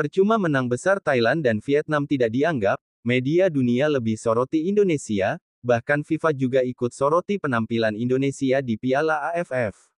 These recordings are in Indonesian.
Percuma menang besar Thailand dan Vietnam tidak dianggap, media dunia lebih soroti Indonesia, bahkan FIFA juga ikut soroti penampilan Indonesia di Piala AFF.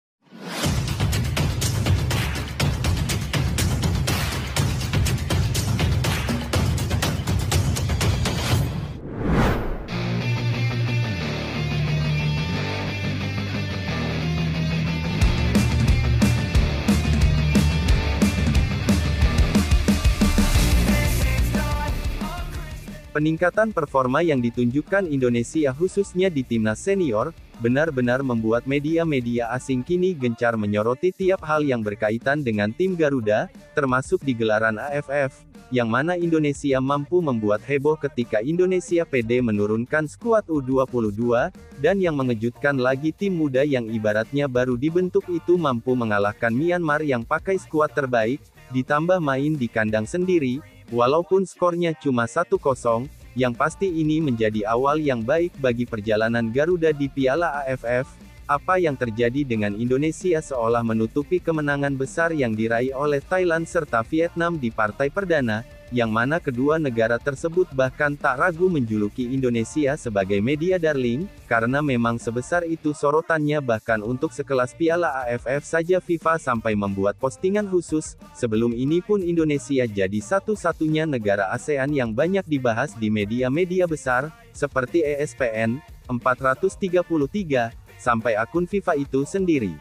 Peningkatan performa yang ditunjukkan Indonesia khususnya di timnas senior, benar-benar membuat media-media asing kini gencar menyoroti tiap hal yang berkaitan dengan tim Garuda, termasuk di gelaran AFF, yang mana Indonesia mampu membuat heboh ketika Indonesia pede menurunkan skuad U22, dan yang mengejutkan lagi tim muda yang ibaratnya baru dibentuk itu mampu mengalahkan Myanmar yang pakai skuad terbaik, ditambah main di kandang sendiri. Walaupun skornya cuma 1-0, yang pasti ini menjadi awal yang baik bagi perjalanan Garuda di Piala AFF. Apa yang terjadi dengan Indonesia seolah menutupi kemenangan besar yang diraih oleh Thailand serta Vietnam di partai perdana, yang mana kedua negara tersebut bahkan tak ragu menjuluki Indonesia sebagai media darling, karena memang sebesar itu sorotannya bahkan untuk sekelas Piala AFF saja FIFA sampai membuat postingan khusus. Sebelum ini pun Indonesia jadi satu-satunya negara ASEAN yang banyak dibahas di media-media besar, seperti ESPN, 433, sampai akun FIFA itu sendiri.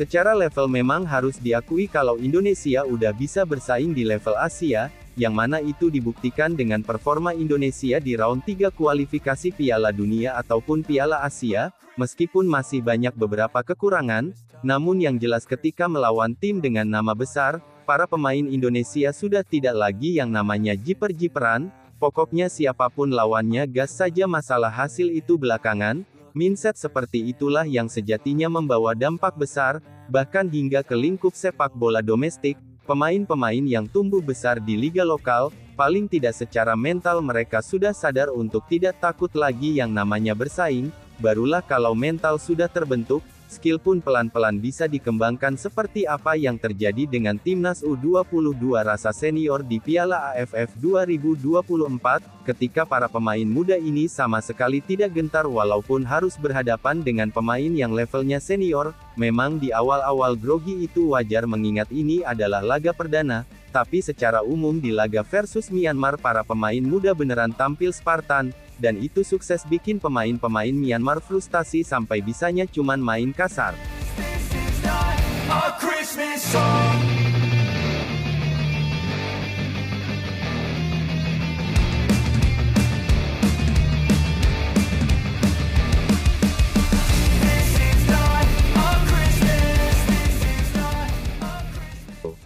Secara level memang harus diakui kalau Indonesia udah bisa bersaing di level Asia, yang mana itu dibuktikan dengan performa Indonesia di round 3 kualifikasi Piala Dunia ataupun Piala Asia, meskipun masih banyak beberapa kekurangan, namun yang jelas ketika melawan tim dengan nama besar, para pemain Indonesia sudah tidak lagi yang namanya jiper-jiperan, pokoknya siapapun lawannya gas saja, masalah hasil itu belakangan. Mindset seperti itulah yang sejatinya membawa dampak besar, bahkan hingga ke lingkup sepak bola domestik. Pemain-pemain yang tumbuh besar di liga lokal, paling tidak secara mental mereka sudah sadar untuk tidak takut lagi yang namanya bersaing, barulah kalau mental sudah terbentuk, skill pun pelan-pelan bisa dikembangkan seperti apa yang terjadi dengan timnas U22 rasa senior di Piala AFF 2024, ketika para pemain muda ini sama sekali tidak gentar walaupun harus berhadapan dengan pemain yang levelnya senior. Memang di awal-awal grogi itu wajar mengingat ini adalah laga perdana, tapi secara umum di laga versus Myanmar para pemain muda beneran tampil Spartan, dan itu sukses bikin pemain-pemain Myanmar frustasi sampai bisanya cuman main kasar.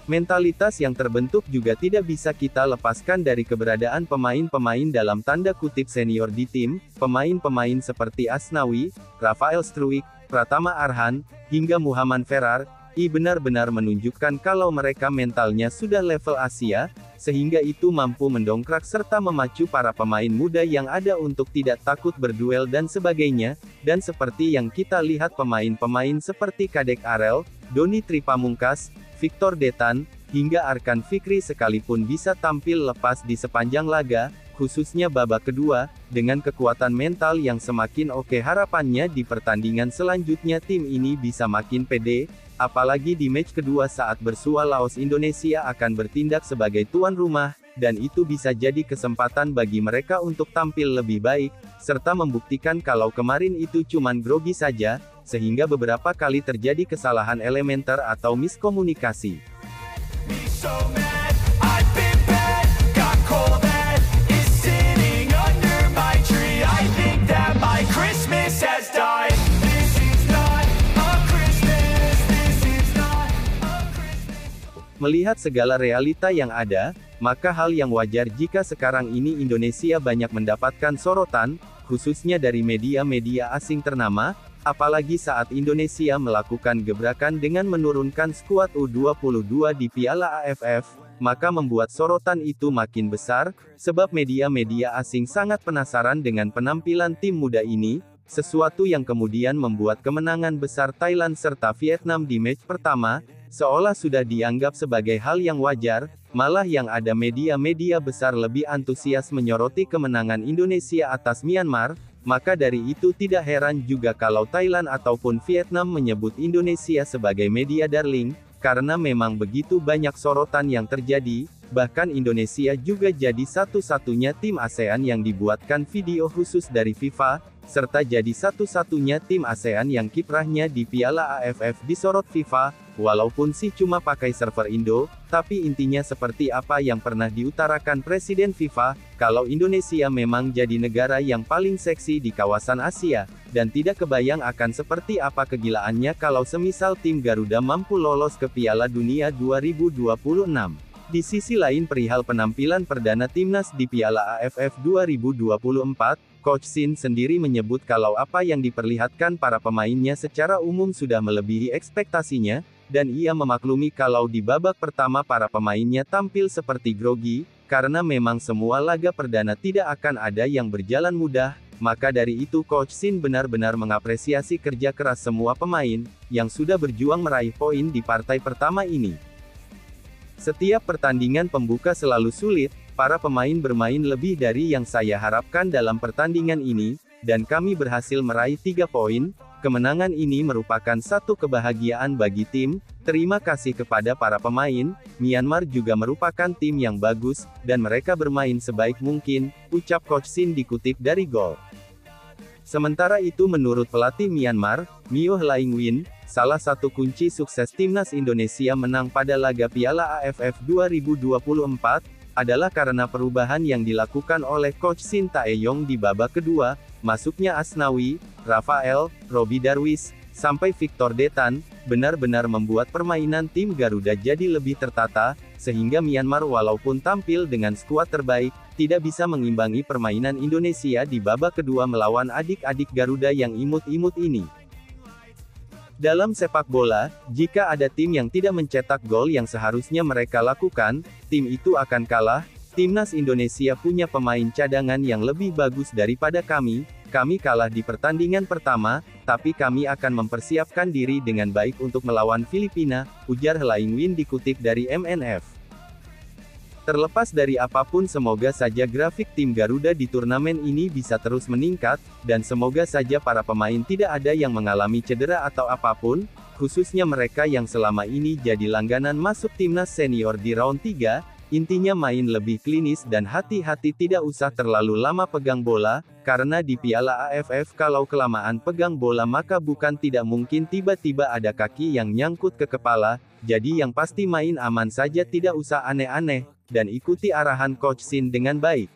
Mentalitas yang terbentuk juga tidak bisa kita lepaskan dari keberadaan pemain-pemain dalam tanda kutip senior di tim. Pemain-pemain seperti Asnawi, Rafael Struijk, Pratama Arhan, hingga Muhammad Ferrar, benar-benar menunjukkan kalau mereka mentalnya sudah level Asia, sehingga itu mampu mendongkrak serta memacu para pemain muda yang ada untuk tidak takut berduel dan sebagainya. Dan seperti yang kita lihat pemain-pemain seperti Kadek Arel, Doni Tripamungkas, Victor Detan, hingga Arkan Fikri sekalipun bisa tampil lepas di sepanjang laga, khususnya babak kedua, dengan kekuatan mental yang semakin oke harapannya di pertandingan selanjutnya tim ini bisa makin pede, apalagi di match kedua saat bersua Laos Indonesia akan bertindak sebagai tuan rumah, dan itu bisa jadi kesempatan bagi mereka untuk tampil lebih baik, serta membuktikan kalau kemarin itu cuman grogi saja, sehingga beberapa kali terjadi kesalahan elementer atau miskomunikasi. Melihat segala realita yang ada, maka hal yang wajar jika sekarang ini Indonesia banyak mendapatkan sorotan, khususnya dari media-media asing ternama, apalagi saat Indonesia melakukan gebrakan dengan menurunkan skuad U22 di Piala AFF, maka membuat sorotan itu makin besar, sebab media-media asing sangat penasaran dengan penampilan tim muda ini, sesuatu yang kemudian membuat kemenangan besar Thailand serta Vietnam di match pertama, seolah sudah dianggap sebagai hal yang wajar, malah yang ada media-media besar lebih antusias menyoroti kemenangan Indonesia atas Myanmar, maka dari itu tidak heran juga kalau Thailand ataupun Vietnam menyebut Indonesia sebagai media darling, karena memang begitu banyak sorotan yang terjadi, bahkan Indonesia juga jadi satu-satunya tim ASEAN yang dibuatkan video khusus dari FIFA, serta jadi satu-satunya tim ASEAN yang kiprahnya di Piala AFF disorot FIFA, walaupun sih cuma pakai server Indo, tapi intinya seperti apa yang pernah diutarakan Presiden FIFA, kalau Indonesia memang jadi negara yang paling seksi di kawasan Asia, dan tidak kebayang akan seperti apa kegilaannya kalau semisal tim Garuda mampu lolos ke Piala Dunia 2026. Di sisi lain perihal penampilan perdana timnas di Piala AFF 2024, Coach Shin sendiri menyebut kalau apa yang diperlihatkan para pemainnya secara umum sudah melebihi ekspektasinya, dan ia memaklumi kalau di babak pertama para pemainnya tampil seperti grogi, karena memang semua laga perdana tidak akan ada yang berjalan mudah, maka dari itu Coach Shin benar-benar mengapresiasi kerja keras semua pemain, yang sudah berjuang meraih poin di partai pertama ini. Setiap pertandingan pembuka selalu sulit, para pemain bermain lebih dari yang saya harapkan dalam pertandingan ini, dan kami berhasil meraih 3 poin, kemenangan ini merupakan satu kebahagiaan bagi tim, terima kasih kepada para pemain, Myanmar juga merupakan tim yang bagus, dan mereka bermain sebaik mungkin, ucap Coach Shin dikutip dari Gol. Sementara itu menurut pelatih Myanmar, Myo Laing Win, salah satu kunci sukses timnas Indonesia menang pada laga Piala AFF 2024, adalah karena perubahan yang dilakukan oleh Coach Shin Taeyong di babak kedua, masuknya Asnawi, Rafael, Robbie Darwish, sampai Victor Detan, benar-benar membuat permainan tim Garuda jadi lebih tertata, sehingga Myanmar walaupun tampil dengan skuad terbaik, tidak bisa mengimbangi permainan Indonesia di babak kedua melawan adik-adik Garuda yang imut-imut ini. Dalam sepak bola, jika ada tim yang tidak mencetak gol yang seharusnya mereka lakukan, tim itu akan kalah. Timnas Indonesia punya pemain cadangan yang lebih bagus daripada kami kalah di pertandingan pertama, tapi kami akan mempersiapkan diri dengan baik untuk melawan Filipina, ujar Laing Win dikutip dari MNF. Terlepas dari apapun semoga saja grafik tim Garuda di turnamen ini bisa terus meningkat, dan semoga saja para pemain tidak ada yang mengalami cedera atau apapun, khususnya mereka yang selama ini jadi langganan masuk timnas senior di round 3, intinya main lebih klinis dan hati-hati tidak usah terlalu lama pegang bola, karena di Piala AFF kalau kelamaan pegang bola maka bukan tidak mungkin tiba-tiba ada kaki yang nyangkut ke kepala, jadi yang pasti main aman saja tidak usah aneh-aneh, dan ikuti arahan Coach Shin dengan baik.